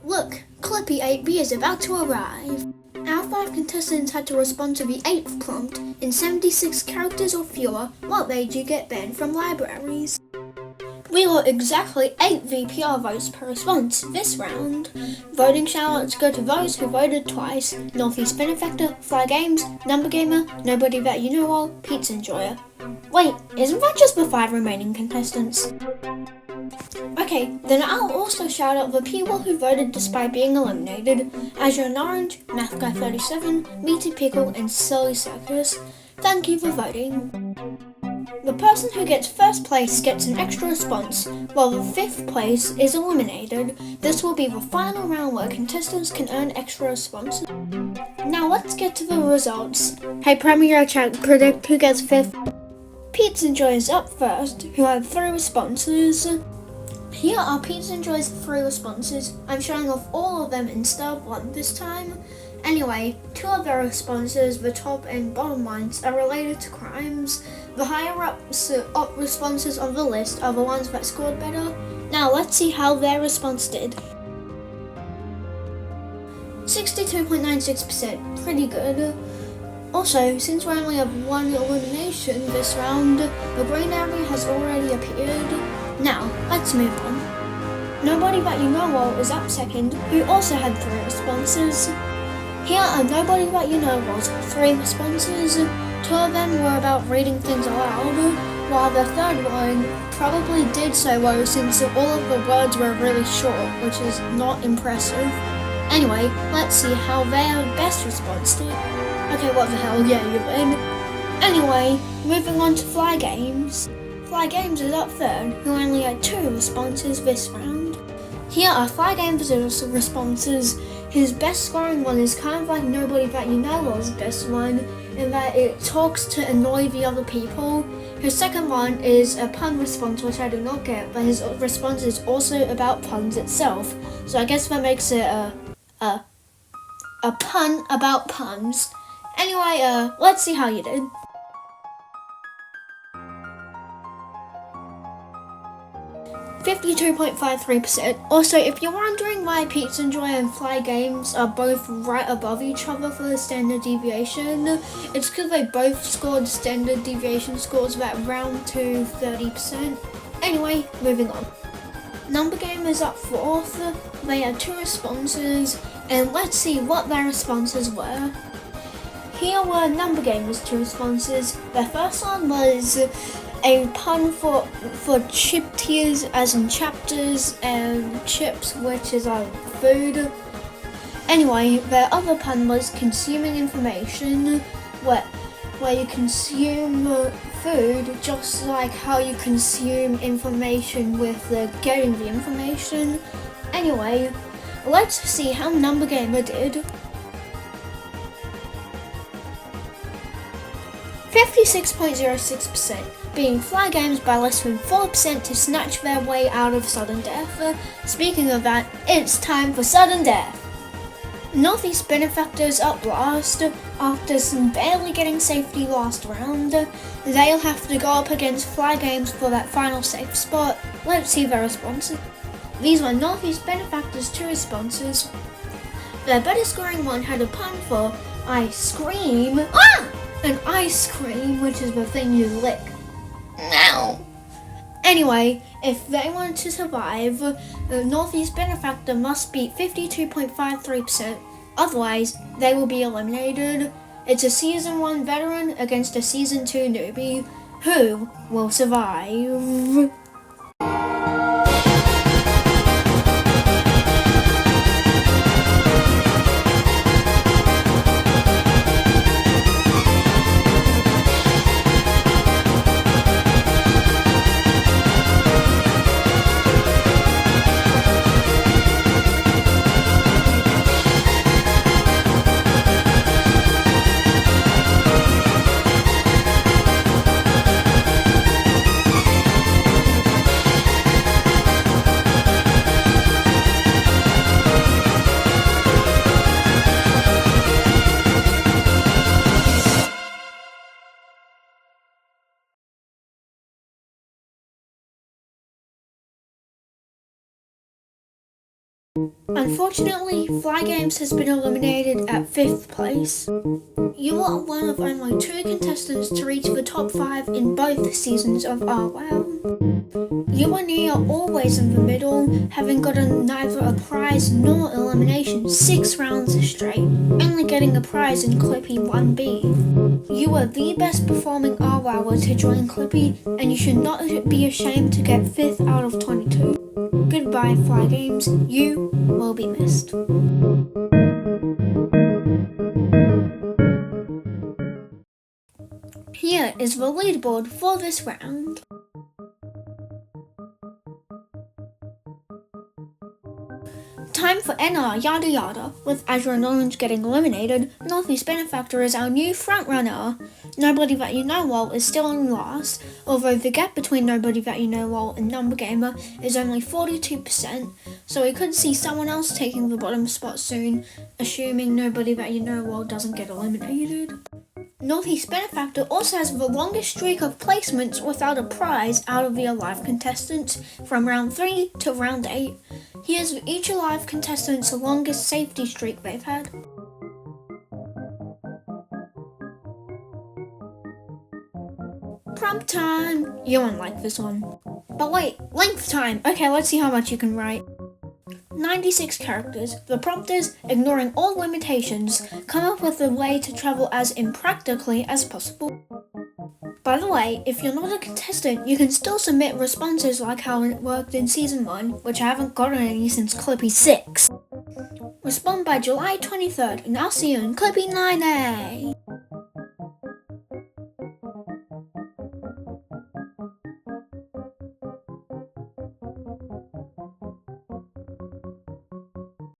Look, Clippy 8B is about to arrive. Our 5 contestants had to respond to the 8th prompt in 76 characters or fewer. What made you get banned from libraries? We got exactly 8 VPR votes per response this round. Voting shoutouts go to those who voted twice: Northeast Benefactor, Fly Games, Number Gamer, Nobody That You Know Of, Pizza Enjoyer. Wait, isn't that just the 5 remaining contestants? Okay, then I'll also shout out the people who voted despite being eliminated: Azure and Orange, MathGuy37, Meaty Pickle, and Silly Circus. Thank you for voting. The person who gets first place gets an extra response, while the 5th place is eliminated. This will be the final round where contestants can earn extra responses. Now let's get to the results. Hey Premier Chat, predict who gets 5th. Pizza Enjoy is up first, who had 3 responses. Here are Pizza Enjoy's 3 responses. I'm showing off all of them instead of 1 this time. Anyway, 2 of their responses, the top and bottom ones, are related to crimes. The higher up responses on the list are the ones that scored better. Now let's see how their response did. 62.96%, pretty good. Also, since we only have 1 elimination this round, the green area has already appeared. Now, let's move on. Nobody That You Know Of is up second, who also had 3 responses. Here are Nobody That You Know Of's 3 responses. 2 of them were about reading things aloud, while the 3rd one probably did so well since all of the words were really short, which is not impressive. Anyway, let's see how their best response did. Okay, what the hell, yeah, you win. Anyway, moving on to Fly Games. Fly Games is up 3rd, who only had 2 responses this round. Here are Fly Games' responses. His best scoring one is kind of like Nobody That You Know Of's best one, in that it talks to annoy the other people. His second one is a pun response, which I do not get, but his response is also about puns itself. So I guess that makes it a pun about puns. Anyway, let's see how you did. 52.53%. Also, if you're wondering why Pizza Enjoy and Fly Games are both right above each other for the standard deviation, it's because they both scored standard deviation scores that round to 30%. Anyway, moving on. Number Game is up 4th. They had 2 responses, and let's see what their responses were. Here were Number Game's 2 responses. Their first one was a pun for chip tiers, as in chapters, and chips, which is food. Anyway, their other pun was consuming information, where you consume food just like how you consume information with getting the information. Anyway, let's see how Number Gamer did. 56.06%, beating Fly Games by less than 4% to snatch their way out of sudden death. Speaking of that, it's time for sudden death. Northeast Benefactors up last. After barely getting safety last round, they'll have to go up against Fly Games for that final safe spot. Let's see their responses. These were Northeast Benefactors' 2 responses. Their better scoring one had a pun for ice cream. An ice cream, which is the thing you lick. No. Anyway, if they want to survive, the Northeast Benefactor must beat 52.53%. Otherwise, they will be eliminated. It's a Season 1 veteran against a Season 2 newbie. Who will survive? Unfortunately, Fly Games has been eliminated at 5th place. You are one of only 2 contestants to reach the top 5 in both seasons of RWow. You are near always in the middle, having gotten neither a prize nor elimination 6 rounds straight, only getting a prize in CLIPPY 1B. You are the best performing RWower to join CLIPPY, and you should not be ashamed to get 5th out of 22. Goodbye, Fly Games. You will be missed. Here is the leaderboard for this round. Time for NR Yada Yada, with Azure and Orange getting eliminated. Northeast Benefactor is our new frontrunner. Nobody That You Know Well is still in last, although the gap between Nobody That You Know Well and Number Gamer is only 42%, so we could see someone else taking the bottom spot soon, assuming Nobody That You Know Well doesn't get eliminated. Northeast Benefactor also has the longest streak of placements without a prize out of the Alive contestants, from round 3 to round 8. Here's each Alive contestant's longest safety streak they've had. Prompt time! You won't like this one. But wait, length time! Okay, let's see how much you can write. 96 characters. The prompt is, ignoring all limitations, come up with a way to travel as impractically as possible. By the way, if you're not a contestant, you can still submit responses like how it worked in Season 1, which I haven't gotten any since CLIPPY 6. Respond by July 23rd, and I'll see you in CLIPPY 9A!